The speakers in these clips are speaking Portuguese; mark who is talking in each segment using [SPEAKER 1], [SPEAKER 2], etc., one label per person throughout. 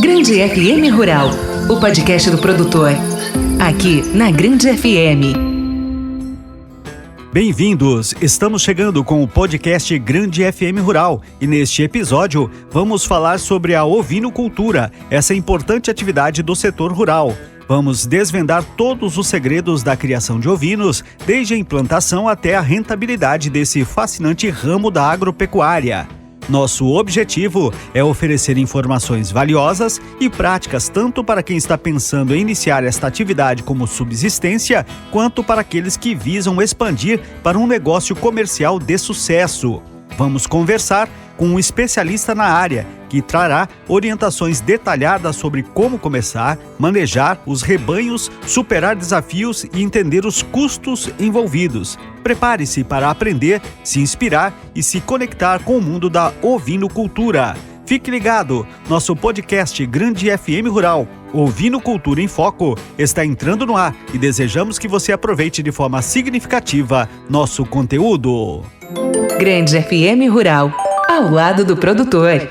[SPEAKER 1] Grande FM Rural, o podcast do produtor. Aqui na Grande FM.
[SPEAKER 2] Bem-vindos! Estamos chegando com o podcast Grande FM Rural e neste episódio vamos falar sobre a ovinocultura, essa importante atividade do setor rural. Vamos desvendar todos os segredos da criação de ovinos, desde a implantação até a rentabilidade desse fascinante ramo da agropecuária. Nosso objetivo é oferecer informações valiosas e práticas tanto para quem está pensando em iniciar esta atividade como subsistência, quanto para aqueles que visam expandir para um negócio comercial de sucesso. Vamos conversar com um especialista na área, que trará orientações detalhadas sobre como começar, manejar os rebanhos, superar desafios e entender os custos envolvidos. Prepare-se para aprender, se inspirar e se conectar com o mundo da ovinocultura. Fique ligado, nosso podcast Grande FM Rural, Ovinocultura em Foco, está entrando no ar e desejamos que você aproveite de forma significativa nosso conteúdo.
[SPEAKER 1] Grande FM Rural, ao lado do produtor.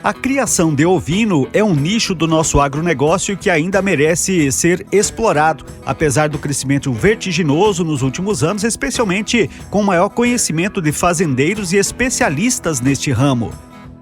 [SPEAKER 2] A criação de ovino é um nicho do nosso agronegócio que ainda merece ser explorado, apesar do crescimento vertiginoso nos últimos anos, especialmente com o maior conhecimento de fazendeiros e especialistas neste ramo.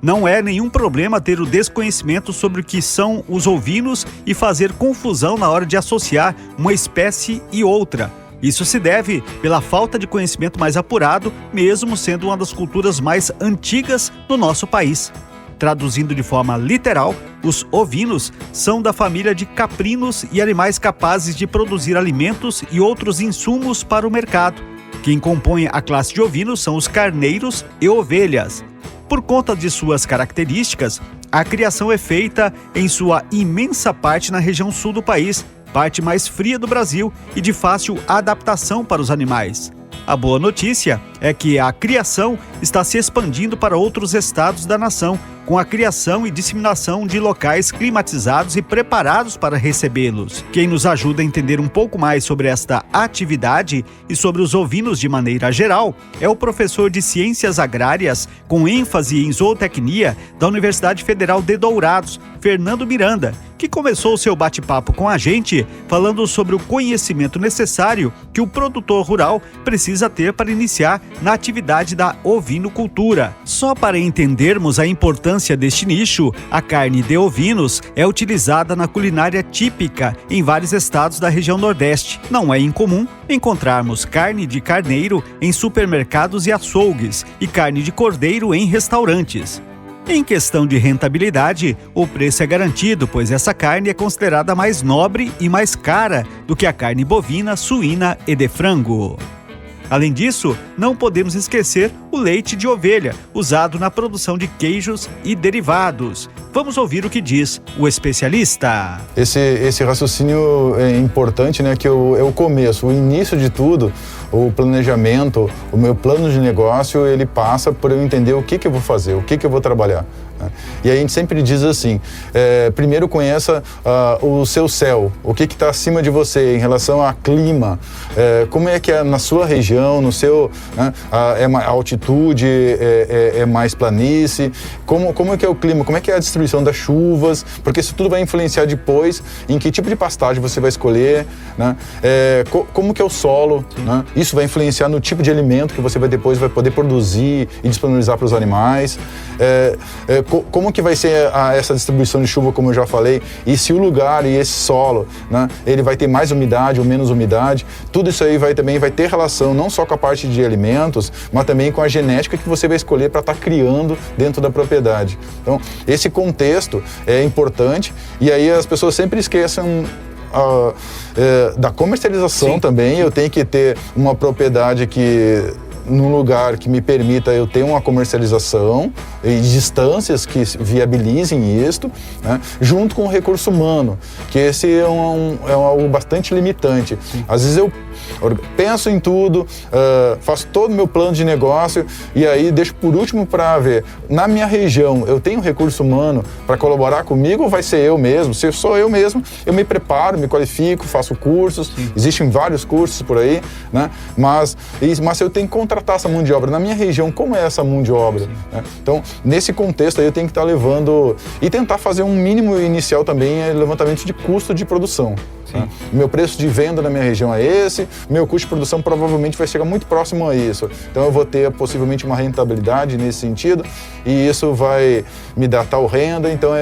[SPEAKER 2] Não é nenhum problema ter o desconhecimento sobre o que são os ovinos e fazer confusão na hora de associar uma espécie e outra. Isso se deve pela falta de conhecimento mais apurado, mesmo sendo uma das culturas mais antigas do nosso país. Traduzindo de forma literal, os ovinos são da família de caprinos e animais capazes de produzir alimentos e outros insumos para o mercado. Quem compõe a classe de ovinos são os carneiros e ovelhas. Por conta de suas características, a criação é feita em sua imensa parte na região sul do país, parte mais fria do Brasil e de fácil adaptação para os animais. A boa notícia é que a criação está se expandindo para outros estados da nação, com a criação e disseminação de locais climatizados e preparados para recebê-los. Quem nos ajuda a entender um pouco mais sobre esta atividade e sobre os ovinos de maneira geral é o professor de Ciências Agrárias, com ênfase em zootecnia, da Universidade Federal de Dourados, Fernando Miranda, que começou seu bate-papo com a gente falando sobre o conhecimento necessário que o produtor rural precisa ter para iniciar na atividade da ovinocultura. Só para entendermos a importância deste nicho, a carne de ovinos é utilizada na culinária típica em vários estados da região Nordeste. Não é incomum encontrarmos carne de carneiro em supermercados e açougues e carne de cordeiro em restaurantes. Em questão de rentabilidade, o preço é garantido, pois essa carne é considerada mais nobre e mais cara do que a carne bovina, suína e de frango. Além disso, não podemos esquecer o leite de ovelha, usado na produção de queijos e derivados. Vamos ouvir o que diz o especialista.
[SPEAKER 3] Esse raciocínio é importante, né? Que é o começo, o início de tudo, o planejamento, o meu plano de negócio, ele passa por eu entender o que eu vou fazer, o que eu vou trabalhar. E aí a gente sempre diz assim, primeiro conheça o seu céu, o que está acima de você em relação a clima, como é que é na sua região, no seu, né, a altitude, é mais planície, como é que é o clima, como é que é a distribuição das chuvas, porque isso tudo vai influenciar depois em que tipo de pastagem você vai escolher, né, como que é o solo, né, isso vai influenciar no tipo de alimento que você depois vai poder produzir e disponibilizar para os animais, como que vai ser essa distribuição de chuva, como eu já falei, e se o lugar e esse solo, né, ele vai ter mais umidade ou menos umidade, tudo isso aí também vai ter relação não só com a parte de alimentos, mas também com a genética que você vai escolher para estar criando dentro da propriedade. Então, esse contexto é importante e aí as pessoas sempre esquecem da comercialização. Sim. Também. Eu tenho que ter uma propriedade num lugar que me permita eu ter uma comercialização e distâncias que viabilizem isto, né, junto com o recurso humano, que esse é algo bastante limitante. Sim. Às vezes eu penso em tudo, faço todo o meu plano de negócio e aí deixo por último para ver, na minha região, eu tenho recurso humano para colaborar comigo ou vai ser eu mesmo? Se sou eu mesmo, eu me preparo, me qualifico, faço cursos. Sim. Existem vários cursos por aí, né? Mas eu tenho que contratar essa mão de obra? Na minha região, como é essa mão de obra? Né? Então, nesse contexto aí, eu tenho que estar levando e tentar fazer um mínimo inicial também, levantamento de custo de produção. Né? Meu preço de venda na minha região é esse, meu custo de produção provavelmente vai chegar muito próximo a isso. Então eu vou ter possivelmente uma rentabilidade nesse sentido e isso vai me dar tal renda, então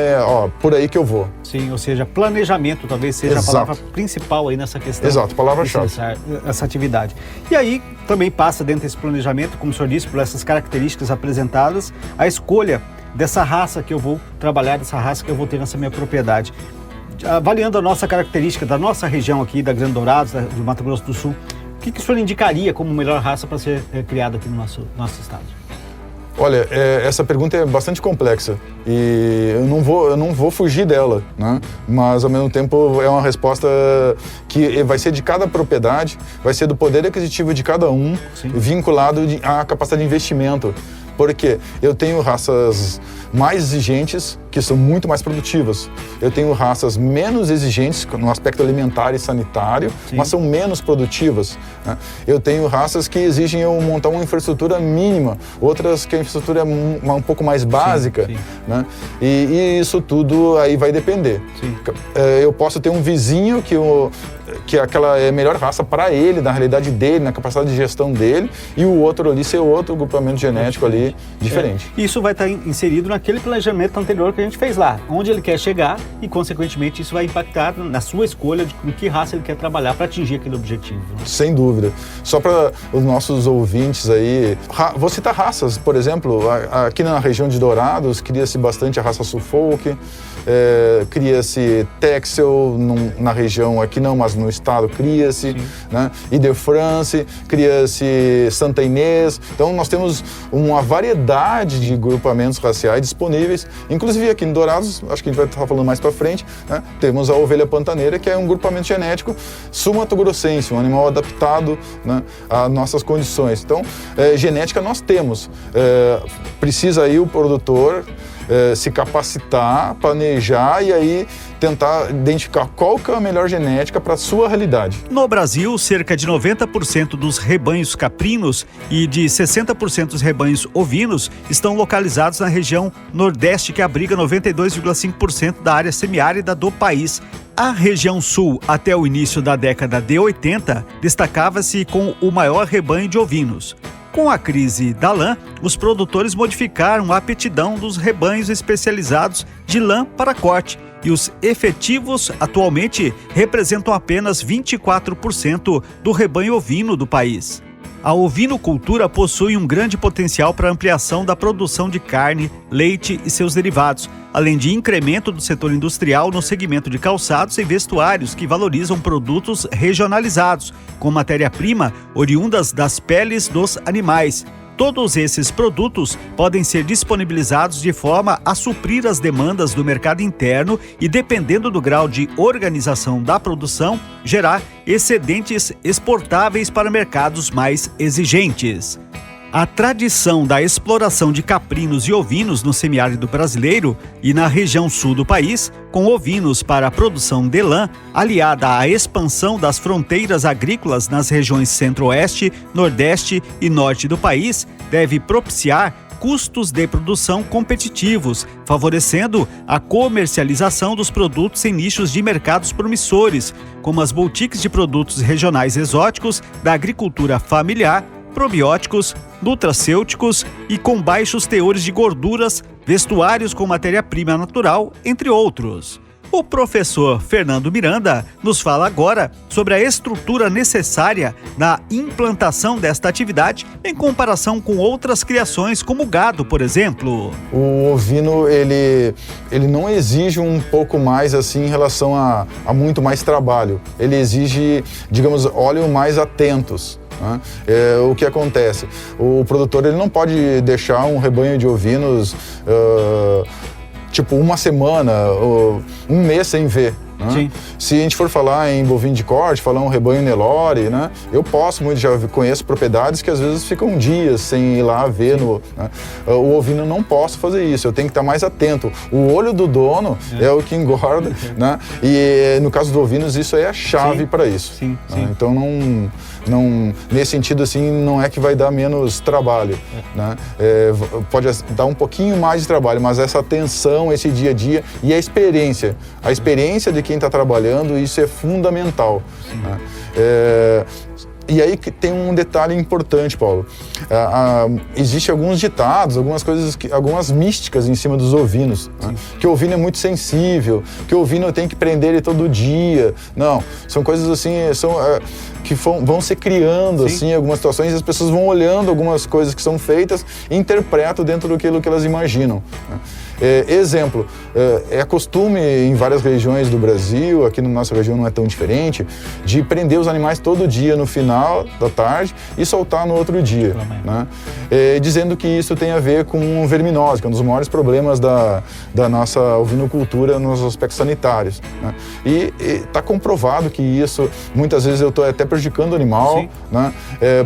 [SPEAKER 3] por aí que eu vou.
[SPEAKER 2] Sim, ou seja, planejamento talvez seja a palavra principal aí nessa questão.
[SPEAKER 3] Exato, palavra-chave.
[SPEAKER 2] Essa atividade. E aí também passa dentro desse planejamento, como o senhor disse, por essas características apresentadas, a escolha dessa raça que eu vou trabalhar, dessa raça que eu vou ter nessa minha propriedade. Avaliando a nossa característica da nossa região aqui, da Grande Dourados, do Mato Grosso do Sul, o que o senhor indicaria como melhor raça para ser criada aqui no nosso estado?
[SPEAKER 3] Olha, essa pergunta é bastante complexa e eu não vou fugir dela, né? Mas ao mesmo tempo é uma resposta que vai ser de cada propriedade, vai ser do poder aquisitivo de cada um, vinculado à capacidade de investimento. Porque eu tenho raças mais exigentes, que são muito mais produtivas. Eu tenho raças menos exigentes no aspecto alimentar e sanitário, mas são menos produtivas. Né? Eu tenho raças que exigem eu montar uma infraestrutura mínima, outras que a infraestrutura é um pouco mais básica. Né? E isso tudo aí vai depender. Eu posso ter um vizinho que aquela é a melhor raça para ele, na realidade dele, na capacidade de gestão dele, e o outro ali ser outro grupamento genético ali diferente.
[SPEAKER 2] Isso vai estar inserido naquele planejamento anterior que a gente fez lá, onde ele quer chegar e, consequentemente, isso vai impactar na sua escolha de com que raça ele quer trabalhar para atingir aquele objetivo. Né?
[SPEAKER 3] Sem dúvida. Só para os nossos ouvintes aí, vou citar raças, por exemplo, aqui na região de Dourados, cria-se bastante a raça Suffolk, cria-se Texel na região aqui não, mas no estado cria-se, né? Ile-de-France, cria-se Santa Inês. Então nós temos uma variedade de grupamentos raciais disponíveis, inclusive aqui em Dourados, acho que a gente vai estar falando mais para frente, né? Temos a ovelha pantaneira, que é um grupamento genético sul-mato-grossense, um animal adaptado, né, às nossas condições. Então, genética nós temos. Precisa aí o produtor se capacitar, planejar e aí tentar identificar qual que é a melhor genética para a sua realidade.
[SPEAKER 2] No Brasil, cerca de 90% dos rebanhos caprinos e de 60% dos rebanhos ovinos estão localizados na região Nordeste, que abriga 92,5% da área semiárida do país. A região sul, até o início da década de 80, destacava-se com o maior rebanho de ovinos. Com a crise da lã, os produtores modificaram a aptidão dos rebanhos especializados de lã para corte e os efetivos atualmente representam apenas 24% do rebanho ovino do país. A ovinocultura possui um grande potencial para ampliação da produção de carne, leite e seus derivados, além de incremento do setor industrial no segmento de calçados e vestuários que valorizam produtos regionalizados, com matéria-prima oriundas das peles dos animais. Todos esses produtos podem ser disponibilizados de forma a suprir as demandas do mercado interno e, dependendo do grau de organização da produção, gerar excedentes exportáveis para mercados mais exigentes. A tradição da exploração de caprinos e ovinos no semiárido brasileiro e na região sul do país, com ovinos para a produção de lã, aliada à expansão das fronteiras agrícolas nas regiões centro-oeste, nordeste e norte do país, deve propiciar custos de produção competitivos, favorecendo a comercialização dos produtos em nichos de mercados promissores, como as boutiques de produtos regionais exóticos da agricultura familiar, probióticos, nutracêuticos e com baixos teores de gorduras, vestuários com matéria-prima natural, entre outros. O professor Fernando Miranda nos fala agora sobre a estrutura necessária na implantação desta atividade em comparação com outras criações, como o gado, por exemplo.
[SPEAKER 3] O ovino, ele não exige um pouco mais assim em relação a muito mais trabalho. Ele exige, digamos, olhos mais atentos. O que acontece? O produtor ele não pode deixar um rebanho de ovinos tipo uma semana ou um mês sem ver. né?
[SPEAKER 2] Sim.
[SPEAKER 3] Se a gente for falar em bovino de corte, falar um rebanho Nelore, né? Eu posso muito, já conheço propriedades que às vezes ficam dias sem ir lá ver, né? O ovino não posso fazer isso, eu tenho que estar mais atento. O olho do dono é o que engorda, né? E no caso dos ovinos isso é a chave para isso.
[SPEAKER 2] Sim,
[SPEAKER 3] né?
[SPEAKER 2] sim.
[SPEAKER 3] Então não, nesse sentido assim, não é que vai dar menos trabalho, né? Pode dar um pouquinho mais de trabalho, mas essa atenção, esse dia a dia e a experiência de quem está trabalhando, isso é fundamental, né? E aí tem um detalhe importante, Paulo. Existem alguns ditados, algumas coisas, algumas místicas em cima dos ovinos. Né? Que o ovino é muito sensível, que o ovino tem que prender ele todo dia. Não, são coisas assim, que vão se criando assim, algumas situações, e as pessoas vão olhando algumas coisas que são feitas e interpretam dentro daquilo que elas imaginam. Né? Exemplo, é costume em várias regiões do Brasil, aqui na nossa região não é tão diferente, de prender os animais todo dia no final da tarde e soltar no outro dia, né? Dizendo que isso tem a ver com verminose, que é um dos maiores problemas da nossa ovinocultura nos aspectos sanitários, né? E está comprovado que isso, muitas vezes eu estou até prejudicando o animal, né?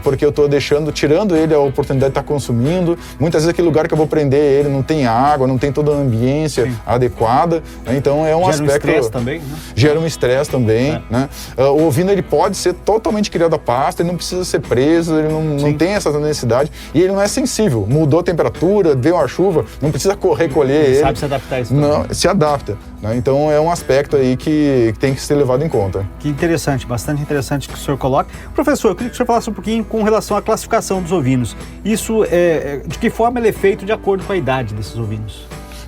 [SPEAKER 3] Porque eu estou tirando ele a oportunidade de estar consumindo. Muitas vezes aquele lugar que eu vou prender ele não tem água, não tem toda a ambiência adequada, né? Então é um aspecto... Gera um estresse também, né? Gera um estresse também, né? O ovino ele pode ser totalmente criado a pasto, ele não precisa ser preso, ele não tem essa necessidade e ele não é sensível. Mudou a temperatura, veio uma chuva, não precisa correr, colher ele.
[SPEAKER 2] Sabe se adaptar a isso
[SPEAKER 3] também.
[SPEAKER 2] Não,
[SPEAKER 3] se adapta, né? Então é um aspecto aí que tem que ser levado em conta.
[SPEAKER 2] Que interessante, bastante interessante que o senhor coloca. Professor, eu queria que o senhor falasse um pouquinho com relação à classificação dos ovinos. Isso, de que forma ele é feito de acordo com a idade desses ovinos?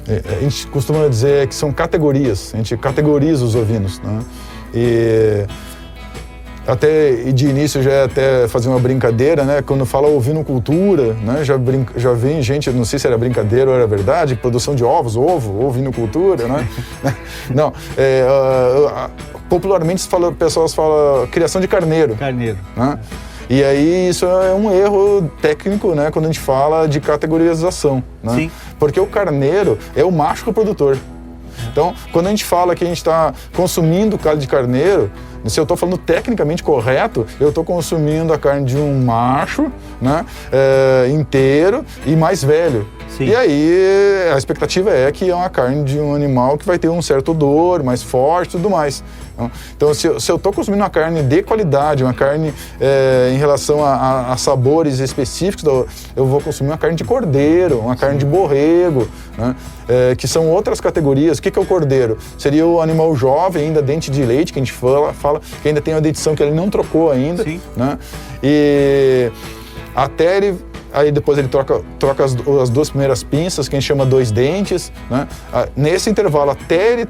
[SPEAKER 3] A gente costuma dizer que são categorias, a gente categoriza os ovinos, né? E de início já até fazer uma brincadeira, né? Quando fala ovinocultura, né? Já vem gente, não sei se era brincadeira ou era verdade, produção de ovos, ovinocultura, né? Não, popularmente pessoas falam criação de carneiro.
[SPEAKER 2] Carneiro.
[SPEAKER 3] Né? E aí isso é um erro técnico, né, quando a gente fala de categorização, né?
[SPEAKER 2] Sim.
[SPEAKER 3] Porque o carneiro é o macho reprodutor. Então, quando a gente fala que a gente está consumindo carne de carneiro, se eu estou falando tecnicamente correto, eu estou consumindo a carne de um macho, né, inteiro e mais velho. Sim. E aí a expectativa é que é uma carne de um animal que vai ter um certo odor, mais forte e tudo mais. Então, se eu estou consumindo uma carne de qualidade, uma carne em relação a sabores específicos, eu vou consumir uma carne de cordeiro, uma carne de borrego, né? Que são outras categorias. O que é o cordeiro? Seria o animal jovem, ainda dente de leite, que a gente fala que ainda tem uma dentição que ele não trocou ainda, né? E até ele... Aí depois ele troca as duas primeiras pinças, que a gente chama 2 dentes, né? Nesse intervalo, até ele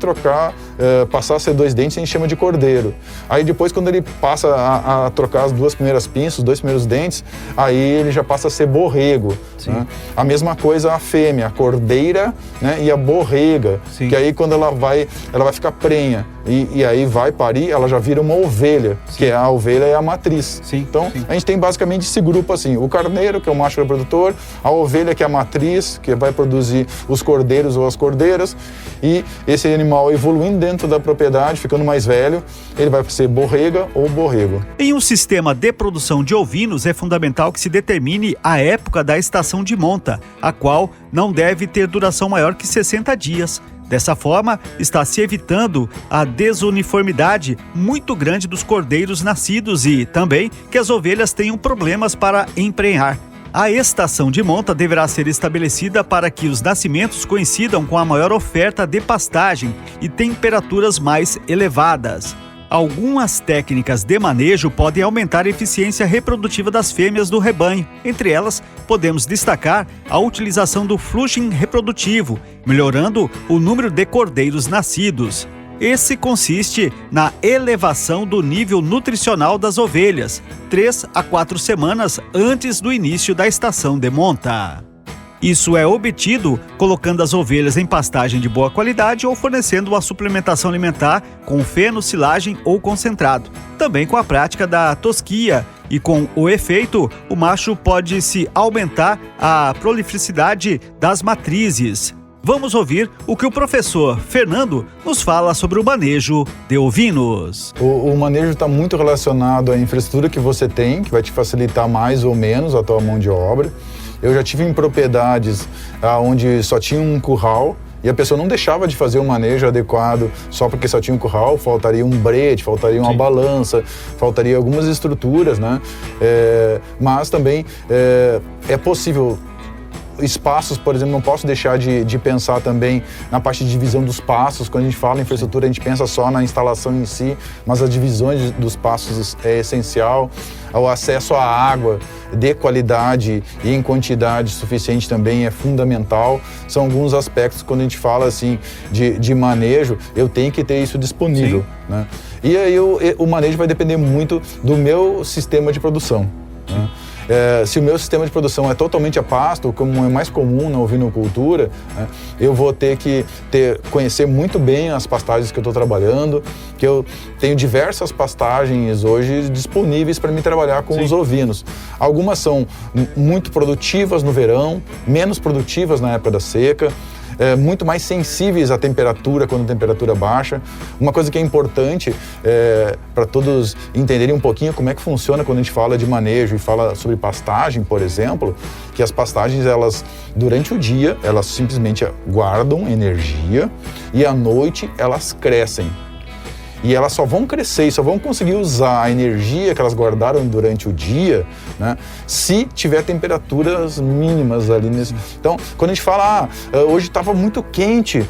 [SPEAKER 3] passar a ser 2 dentes, a gente chama de cordeiro. Aí depois, quando ele passa a trocar as 2 primeiras pinças, os 2 primeiros dentes, aí ele já passa a ser borrego. Né? A mesma coisa a fêmea, a cordeira, né? E a borrega, que aí quando ela vai ficar prenha. E aí vai parir, ela já vira uma ovelha, que a ovelha é a matriz. Então, a gente tem basicamente esse grupo assim, o carneiro, que é o macho reprodutor, a ovelha, que é a matriz, que vai produzir os cordeiros ou as cordeiras, e esse animal evoluindo dentro da propriedade, ficando mais velho, ele vai ser borrega ou borrego.
[SPEAKER 2] Em um sistema de produção de ovinos, é fundamental que se determine a época da estação de monta, a qual não deve ter duração maior que 60 dias. Dessa forma, está se evitando a desuniformidade muito grande dos cordeiros nascidos e também que as ovelhas tenham problemas para emprenhar. A estação de monta deverá ser estabelecida para que os nascimentos coincidam com a maior oferta de pastagem e temperaturas mais elevadas. Algumas técnicas de manejo podem aumentar a eficiência reprodutiva das fêmeas do rebanho. Entre elas, podemos destacar a utilização do flushing reprodutivo, melhorando o número de cordeiros nascidos. Esse consiste na elevação do nível nutricional das ovelhas, 3 a 4 semanas antes do início da estação de monta. Isso é obtido colocando as ovelhas em pastagem de boa qualidade ou fornecendo uma suplementação alimentar com feno, silagem ou concentrado. Também com a prática da tosquia e com o efeito, o macho pode se aumentar a prolificidade das matrizes. Vamos ouvir o que o professor Fernando nos fala sobre o manejo de ovinos.
[SPEAKER 3] O manejo está muito relacionado à infraestrutura que você tem, que vai te facilitar mais ou menos a tua mão de obra. Eu já tive em propriedades onde só tinha um curral e a pessoa não deixava de fazer o manejo adequado só porque só tinha um curral, faltaria um brete, faltaria uma balança, faltaria algumas estruturas, né? Mas também é possível. Espaços, por exemplo, não posso deixar de pensar também na parte de divisão dos passos. Quando a gente fala em infraestrutura, a gente pensa só na instalação em si, mas as divisões dos passos é essencial. O acesso à água de qualidade e em quantidade suficiente também é fundamental. São alguns aspectos, quando a gente fala assim de manejo, eu tenho que ter isso disponível, né? E aí o manejo vai depender muito do meu sistema de produção, né? Se o meu sistema de produção é totalmente a pasto, como é mais comum na ovinocultura, né, eu vou ter que conhecer muito bem as pastagens que eu estou trabalhando, que eu tenho diversas pastagens hoje disponíveis para me trabalhar com os ovinos. Algumas são muito produtivas no verão, menos produtivas na época da seca, muito mais sensíveis à temperatura quando a temperatura baixa. Uma coisa que é importante para todos entenderem um pouquinho como é que funciona quando a gente fala de manejo e fala sobre pastagem, por exemplo, que as pastagens, elas durante o dia, elas simplesmente guardam energia e à noite elas crescem. E elas só vão crescer e só vão conseguir usar a energia que elas guardaram durante o dia, né, se tiver temperaturas mínimas ali nesse. Então, quando a gente fala, hoje estava muito quente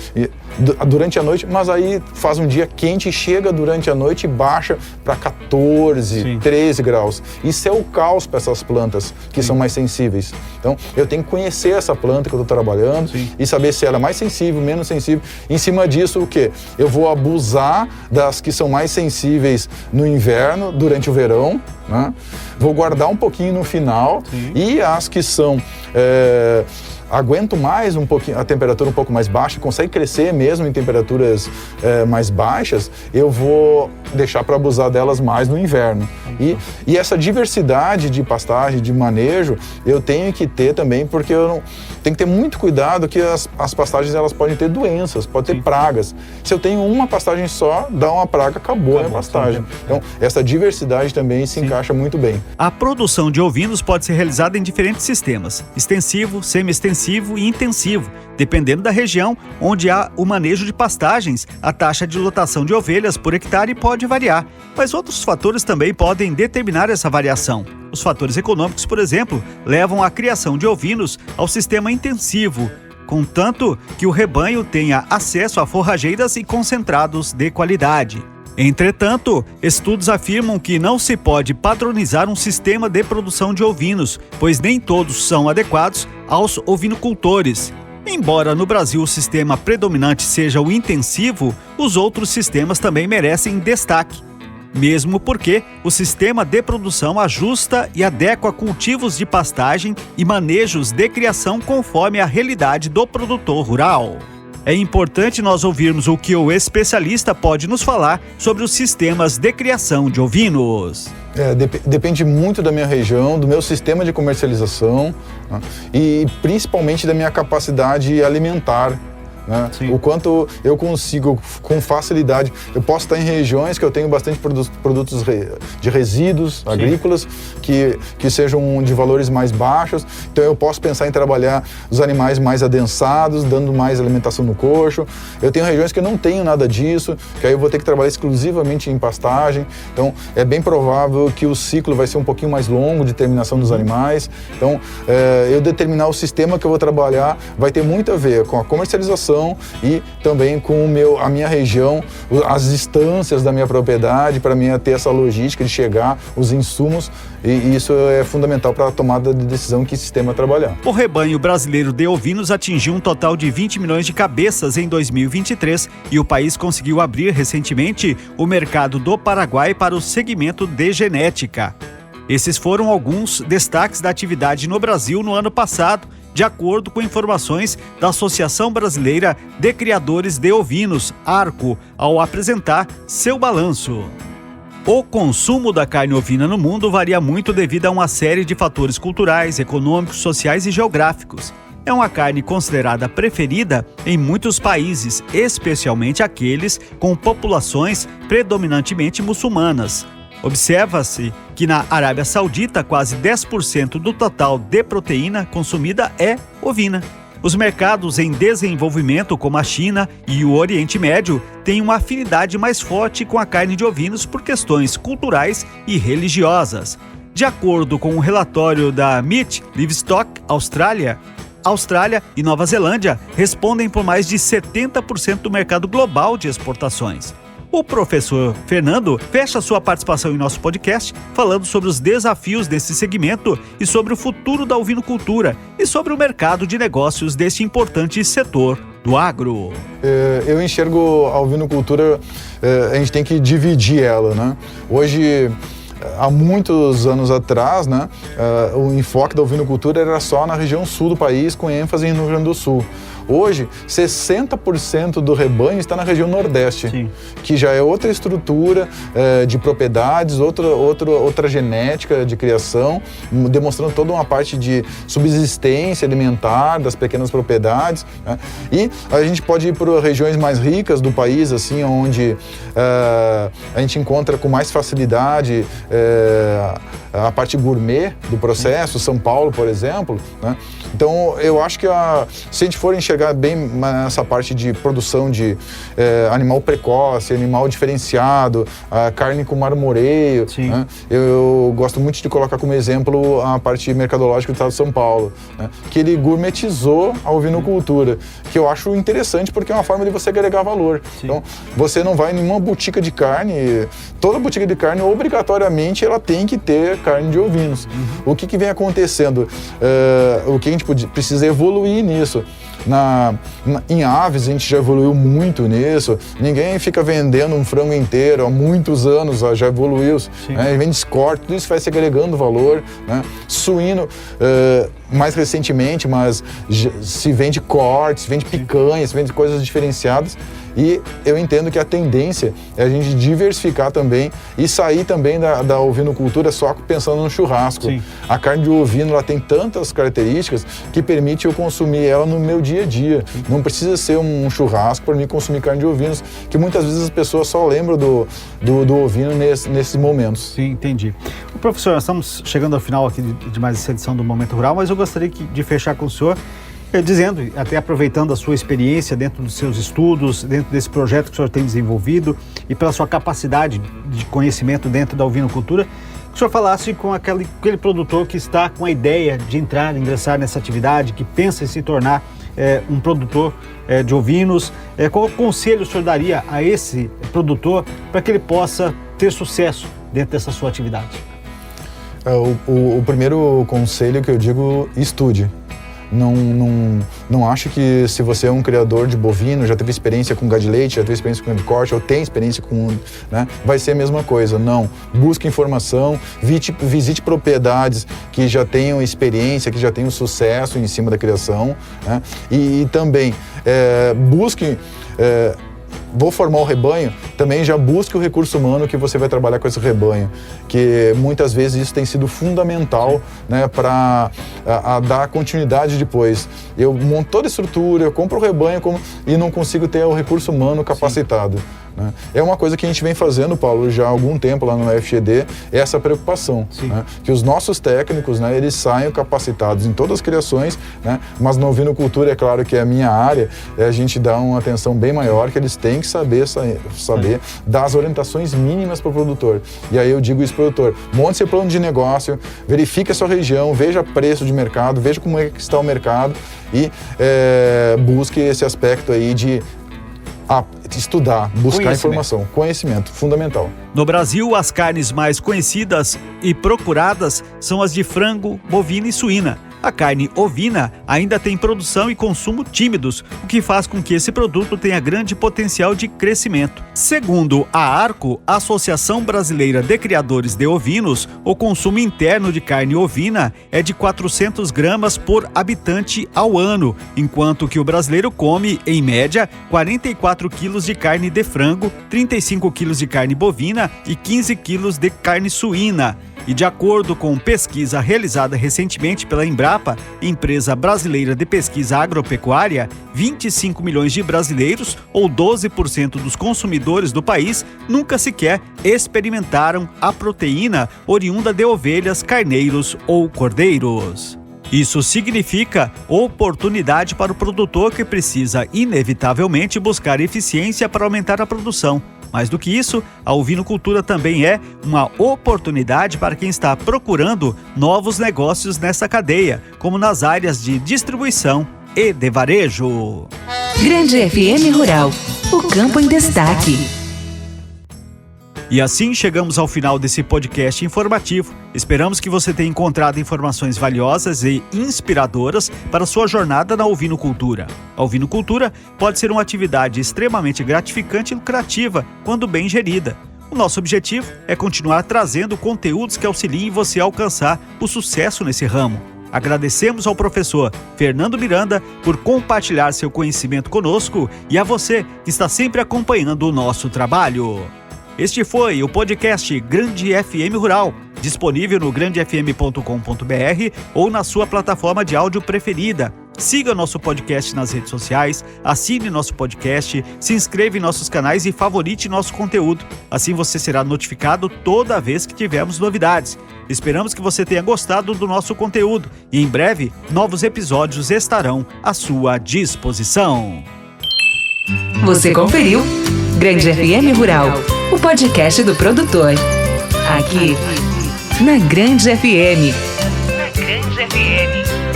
[SPEAKER 3] durante a noite, mas aí faz um dia quente e chega durante a noite e baixa para 14, 13 graus. Isso é o caos para essas plantas que são mais sensíveis. Então, eu tenho que conhecer essa planta que eu estou trabalhando e saber se ela é mais sensível, menos sensível. Em cima disso, o quê? Eu vou abusar das que são mais sensíveis no inverno, durante o verão, né? Vou guardar um pouquinho no final e as que são... aguento mais um pouquinho, a temperatura um pouco mais baixa, consegue crescer mesmo em temperaturas mais baixas, eu vou deixar para abusar delas mais no inverno. E essa diversidade de pastagem, de manejo, eu tenho que ter também, porque eu não tenho que ter muito cuidado que as pastagens, elas podem ter doenças, podem ter pragas. Se eu tenho uma pastagem só, dá uma praga, acabou a pastagem. Então, essa diversidade também se encaixa muito bem.
[SPEAKER 2] A produção de ovinos pode ser realizada em diferentes sistemas: extensivo, semi-extensivo e intensivo. Dependendo da região onde há o manejo de pastagens, a taxa de lotação de ovelhas por hectare pode variar, mas outros fatores também podem determinar essa variação. Os fatores econômicos, por exemplo, levam a criação de ovinos ao sistema intensivo, contanto que o rebanho tenha acesso a forrageiras e concentrados de qualidade. Entretanto, estudos afirmam que não se pode padronizar um sistema de produção de ovinos, pois nem todos são adequados aos ovinocultores. Embora no Brasil o sistema predominante seja o intensivo, os outros sistemas também merecem destaque. Mesmo porque o sistema de produção ajusta e adequa cultivos de pastagem e manejos de criação conforme a realidade do produtor rural. É importante nós ouvirmos o que o especialista pode nos falar sobre os sistemas de criação de ovinos.
[SPEAKER 3] Depende muito da minha região, do meu sistema de comercialização, né, e principalmente da minha capacidade alimentar. Né? O quanto eu consigo com facilidade. Eu posso estar em regiões que eu tenho bastante produtos de resíduos agrícolas que sejam de valores mais baixos, então eu posso pensar em trabalhar os animais mais adensados, dando mais alimentação no coxo. Eu tenho regiões que eu não tenho nada disso, que aí eu vou ter que trabalhar exclusivamente em pastagem, então é bem provável que o ciclo vai ser um pouquinho mais longo de terminação dos animais. Então eu determinar o sistema que eu vou trabalhar vai ter muito a ver com a comercialização e também com a minha região, as distâncias da minha propriedade, para mim ter essa logística de chegar, os insumos, e isso é fundamental para a tomada de decisão em que sistema trabalhar.
[SPEAKER 2] O rebanho brasileiro de ovinos atingiu um total de 20 milhões de cabeças em 2023 e o país conseguiu abrir recentemente o mercado do Paraguai para o segmento de genética. Esses foram alguns destaques da atividade no Brasil no ano passado, de acordo com informações da Associação Brasileira de Criadores de Ovinos, ARCO, ao apresentar seu balanço. O consumo da carne ovina no mundo varia muito devido a uma série de fatores culturais, econômicos, sociais e geográficos. é uma carne considerada preferida em muitos países, especialmente aqueles com populações predominantemente muçulmanas. Observa-se que na Arábia Saudita, quase 10% do total de proteína consumida é ovina. Os mercados em desenvolvimento, como a China e o Oriente Médio, têm uma afinidade mais forte com a carne de ovinos por questões culturais e religiosas. De acordo com um relatório da Meat Livestock Austrália e Nova Zelândia respondem por mais de 70% do mercado global de exportações. O professor Fernando fecha sua participação em nosso podcast falando sobre os desafios desse segmento e sobre o futuro da ovinocultura e sobre o mercado de negócios deste importante setor do agro.
[SPEAKER 3] Eu enxergo a ovinocultura, a gente tem que dividir ela, né? Hoje, há muitos anos atrás, né, o enfoque da ovinocultura era só na região sul do país, com ênfase no Rio Grande do Sul. Hoje, 60% do rebanho está na região Nordeste,
[SPEAKER 2] Sim.
[SPEAKER 3] que já é outra estrutura de propriedades, outra genética de criação, demonstrando toda uma parte de subsistência alimentar das pequenas propriedades, né? E a gente pode ir para regiões mais ricas do país, assim, onde a gente encontra com mais facilidade a parte gourmet do processo, São Paulo, por exemplo, né? Então, eu acho que se a gente for enxergar bem nessa parte de produção de animal precoce, animal diferenciado, carne com marmoreio, né? Eu gosto muito de colocar como exemplo a parte mercadológica do estado de São Paulo, né? Que ele gourmetizou a ovinocultura, que eu acho interessante porque é uma forma de você agregar valor.
[SPEAKER 2] Sim.
[SPEAKER 3] Então, você não vai em nenhuma botica de carne, toda botica de carne, obrigatoriamente, ela tem que ter carne de ovinos. O que vem acontecendo? O que a gente precisa evoluir nisso. Em aves a gente já evoluiu muito nisso, ninguém fica vendendo um frango inteiro há muitos anos, já evoluiu, né? Vende corte, tudo isso vai se agregando valor, né? Suíno, mais recentemente, mas se vende cortes, se vende picanha, se vende coisas diferenciadas, e eu entendo que a tendência é a gente diversificar também e sair também da ovinocultura só pensando no churrasco.
[SPEAKER 2] Sim.
[SPEAKER 3] A carne de ovino, ela tem tantas características que permite eu consumir ela no meu dia a dia. Não precisa ser um churrasco para mim consumir carne de ovinos, que muitas vezes as pessoas só lembram do ovino nesses momentos.
[SPEAKER 2] Sim, entendi. Professor, nós estamos chegando ao final aqui de mais essa edição do Momento Rural, mas eu gostaria de fechar com o senhor dizendo, até aproveitando a sua experiência dentro dos seus estudos, dentro desse projeto que o senhor tem desenvolvido e pela sua capacidade de conhecimento dentro da ovinocultura, que o senhor falasse com aquele produtor que está com a ideia de ingressar nessa atividade, que pensa em se tornar um produtor de ovinos. Qual conselho o senhor daria a esse produtor para que ele possa ter sucesso dentro dessa sua atividade?
[SPEAKER 3] O primeiro conselho que eu digo, estude. Não acho que se você é um criador de bovino, já teve experiência com gado de leite, já teve experiência com gado de corte, ou tem experiência com, né, vai ser a mesma coisa. Não. Busque informação, visite propriedades que já tenham experiência, que já tenham sucesso em cima da criação, né? E também busque... vou formar o rebanho, também já busque o recurso humano que você vai trabalhar com esse rebanho, que muitas vezes isso tem sido fundamental, né, para dar continuidade depois. Eu monto toda a estrutura, eu compro o rebanho e não consigo ter o recurso humano capacitado. Né? É uma coisa que a gente vem fazendo, Paulo, já há algum tempo lá no FGD, essa preocupação, né? Que os nossos técnicos, né, eles saiam capacitados em todas as criações, né? Mas na ovinocultura, é claro que é a minha área, a gente dá uma atenção bem maior, que eles têm que saber dar as orientações mínimas para o produtor. E aí eu digo isso para o produtor, monte seu plano de negócio, verifique a sua região, veja preço de mercado, veja como é que está o mercado e busque esse aspecto aí de estudar, buscar informação, conhecimento, fundamental.
[SPEAKER 2] No Brasil, as carnes mais conhecidas e procuradas são as de frango, bovina e suína. A carne ovina ainda tem produção e consumo tímidos, o que faz com que esse produto tenha grande potencial de crescimento. Segundo a ARCO, Associação Brasileira de Criadores de Ovinos, o consumo interno de carne ovina é de 400 gramas por habitante ao ano, enquanto que o brasileiro come, em média, 44 quilos de carne de frango, 35 quilos de carne bovina e 15 quilos de carne suína. E de acordo com pesquisa realizada recentemente pela Embrapa, empresa brasileira Brasileira de Pesquisa Agropecuária, 25 milhões de brasileiros, ou 12% dos consumidores do país, nunca sequer experimentaram a proteína oriunda de ovelhas, carneiros ou cordeiros. Isso significa oportunidade para o produtor que precisa, inevitavelmente, buscar eficiência para aumentar a produção. Mais do que isso, a ovinocultura também é uma oportunidade para quem está procurando novos negócios nessa cadeia, como nas áreas de distribuição e de varejo.
[SPEAKER 1] Grande FM Rural, o campo em destaque.
[SPEAKER 2] E assim chegamos ao final desse podcast informativo. Esperamos que você tenha encontrado informações valiosas e inspiradoras para a sua jornada na ovinocultura. A ovinocultura pode ser uma atividade extremamente gratificante e lucrativa quando bem gerida. O nosso objetivo é continuar trazendo conteúdos que auxiliem você a alcançar o sucesso nesse ramo. Agradecemos ao professor Fernando Miranda por compartilhar seu conhecimento conosco e a você que está sempre acompanhando o nosso trabalho. Este foi o podcast Grande FM Rural, disponível no grandefm.com.br ou na sua plataforma de áudio preferida. Siga nosso podcast nas redes sociais, assine nosso podcast, se inscreva em nossos canais e favorite nosso conteúdo. Assim você será notificado toda vez que tivermos novidades. Esperamos que você tenha gostado do nosso conteúdo e em breve novos episódios estarão à sua disposição.
[SPEAKER 1] Você conferiu Grande FM Rural, o podcast do produtor. Aqui, na Grande FM. Na Grande FM.